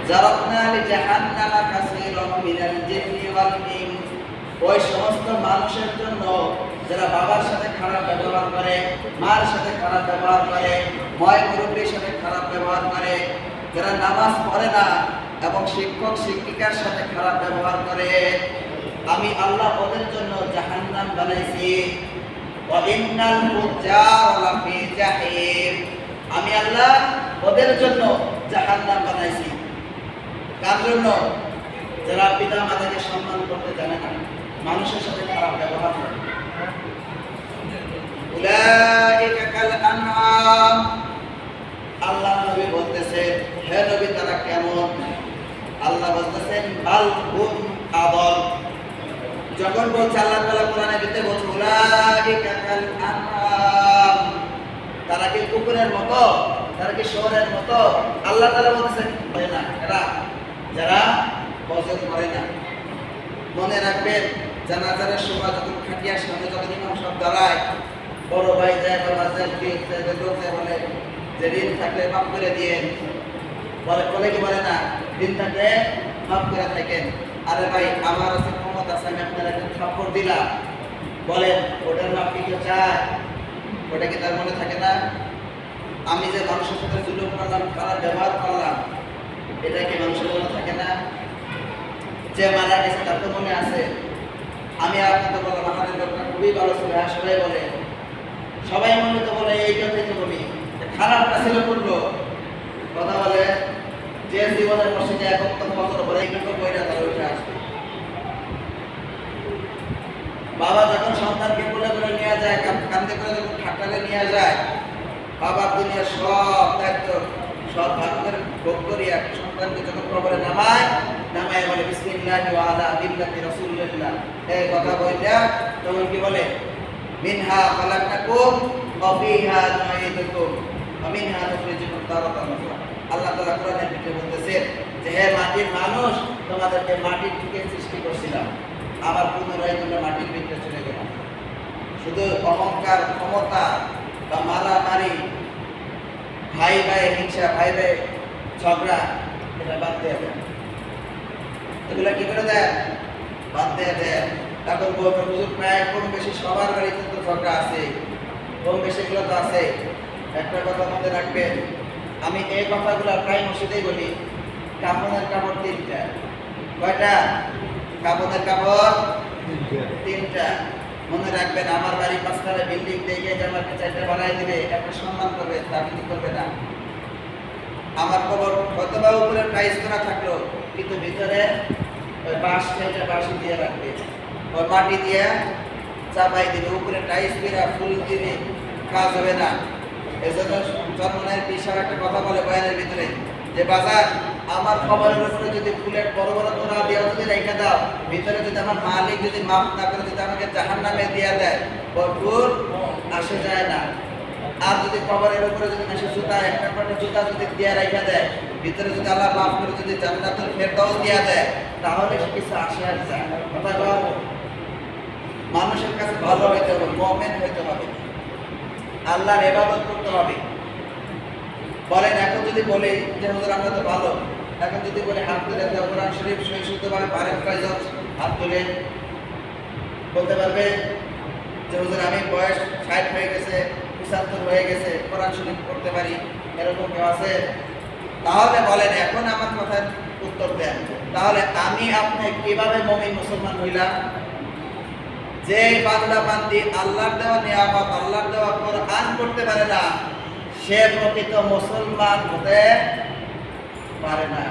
জারাবনা লিজাহান্নামা কাসীরাম মিনাল জিন্নি ওয়াল ইনস, ওই সমস্ত মানুষের জন্য যারা বাবার সাথে খারাপ ব্যবহার করে, মার সাথে খারাপ ব্যবহার করে, ময় মুরব্বীর সাথে খারাপ ব্যবহার করে, যারা নামাজ পড়ে না এবং শিক্ষক শিক্ষিকার সাথে খারাপ ব্যবহার করে, আমি আল্লাহ ওদের জন্য জাহান্নাম বানাইছি। ওয়া ইন্নাল ফুজ্জারা লাফি জাহিম, আমি আল্লাহ ওদের জন্য জাহান্নাম বানাইছি। কার জন্য? যারা পিতা মাতাকে সম্মান করতে জানে না, মানুষের সাথে খারাপ ব্যবহার করে। উলাইকা কাল আনআম, আল্লাহ নবী বলতেছেন, হে নবী তারা কেমন? আল্লাহ বলতেছেন বাল হুম আদল। যখন বলছে আল্লাহ তাআলা কোরআনের ভিতরে বলছে উলাইকা কাল আনআম, তারা কি কুকুরের মতো, তারা কি শুয়োরের মতো? আল্লাহ তাআলা বলতেছেন না, এরা যারা বজর করে না। মনে রাখবেন, জানাজার সময় যখন খাটিয়ার সামনে যখন ইমাম সাহেব দাঁড়ায়, বড় ভাই যায় বা মাঝে বলে যে ঋণ থাকলে মাফ করে দিয়ে বলে কি বলে না, ঋণ থাকলে মাফ করে থাকেন। আরে ভাই আমার আছে ক্ষমতা আছে, আমি আপনার একটা থাপ্পড় দিলাম, বলেন ওটার মাফ কি কেউ চায়? ওটা কি তার মনে থাকে না? আমি যে মানুষের সাথে জুলুম করলাম, খারাপ ব্যবহার করলাম, এটা কি মানুষের মনে থাকে না? যে মারা গেছে তার তো মনে আছে। আমি আপনাকে বললাম আমাদের লোকটা খুবই ভালো ছিল, হ্যাঁ সবাই বলে, সবাই মনে তো বলে এই কথাই তো বলি, খারাপটা ছিল করলো কথা বলে যে জীবনের মসজিদে একত্র বছর পরে এইটুকু বইটা তারা উঠে আসবে। বাবা যখন সন্তানকে কোলে করে নিয়ে যায়, কান্দে করে যখন ঠাট্টালে নিয়ে যায়, বাবার দুনিয়ার সব দায়িত্ব সব ভাগ করে ভোগ করিয়া সন্তানকে যখন কবরে নামায় বলে বিসমিল্লাহি ওয়া আলা মিল্লাতি রাসূলিল্লাহ, এই কথা বইলা তখন কি বলে মিনহা খালাকনাকুম ওয়া ফিহা নুঈদুকুম ওয়া মিনহা নুখরিজুকুম তারাতান উখরা। আল্লাহ তাআলা কোরআনের ভিতরে বলতেছেন যে হে মাটির মানুষ, তোমাদেরকে মাটির থেকে সৃষ্টি করেছিলাম, আবার পুনরায় তোমরা মাটির ভিতরে চলে গেলাম। শুধু অহংকার, ক্ষমতা বা মারামারি, ভাই ভাই হিংসা, ভাই ভাই ঝগড়া, এটা বাদ দেয়া দেয়। এগুলো কি করে দেয়? বাদ দেয়া দেয়। এখন বলতে হুজুর প্রায় কম বেশি সবার বাড়িতে তো ঝগড়া আছে, কম বেশি এগুলো তো আছে। একটা কথা মনে রাখবেন, আমি এই কথাগুলো প্রায় মসজিদেই বলি, কাপড়ের কাপড় তিনটা। কয়টা? কাপড়ের কাপড় তিনটা। মনে রাখবেন, আমার বাড়ি 5 তলা বিল্ডিং দেখে যে আমাকে 4টা বানাই দিবে, একটা সম্মান করবে, তা কিন্তু করবে না। আমার কবর হয়তোবা উপরে টাইলস করা থাকলো, কিন্তু ভিতরে ওই বাঁশ থেকে বাঁশি দিয়ে রাখবে, ওই মাটি দিয়ে চাপাই দিবে, উপরে টাইলস দিয়ে ফুল দিবে, কাজ হবে না। এই জন্য চরমনের বিশাল একটা কথা বলে বয়ানের ভিতরে যে বাজার আমার কবরের উপরে যদি ফুলের বড় বড় তোড়া দিয়ে যদি রেখে দাও, ভিতরে যদি আমার মালিক যদি মাফ না করে যদি আমাকে জাহান্নামে দিয়ে দেয়, ভরপুর আসে যায় না। আর যদি কবরের উপরে যদি মেশে জুতা, একটা পাটে জুতা যদি দিয়ে রেখে দেয়, ভিতরে যদি আল্লাহ মাফ করে যদি জান্নাতুল ফেরদাউস দিয়ে দেয়, তাহলে কিছু আসে আর যায়। কথা বল, মানুষের কাছে ভালো হইতে হবে, মুমিন হইতে হবে, আল্লাহর ইবাদত করতে হবে। বলেন এখন যদি বলি যে হুজুর আমরা তো ভালো, এখন যদি বলি হাত তুলে দাও, কোরআন শরীফ সহি শুদ্ধভাবে পারেন কয়জন? হাত তুলে বলতে পারবে যে হুজুর আমি বয়স 60 হয়ে গেছে, 75 হয়ে গেছে, কোরআন শরীফ পড়তে পারি, এরকম কেউ আছে? তাহলে বলেন এখন আমার কথার উত্তর দেন, তাহলে আমি আপনি কিভাবে মুমিন মুসলমান হইলাম? যে বান্দা বান্দি আল্লাহর দেওয়া নিয়ামত, আল্লাহর দেওয়া কোরআন পড়তে পারে না, সে প্রকৃত মুসলমান হতে পারে না।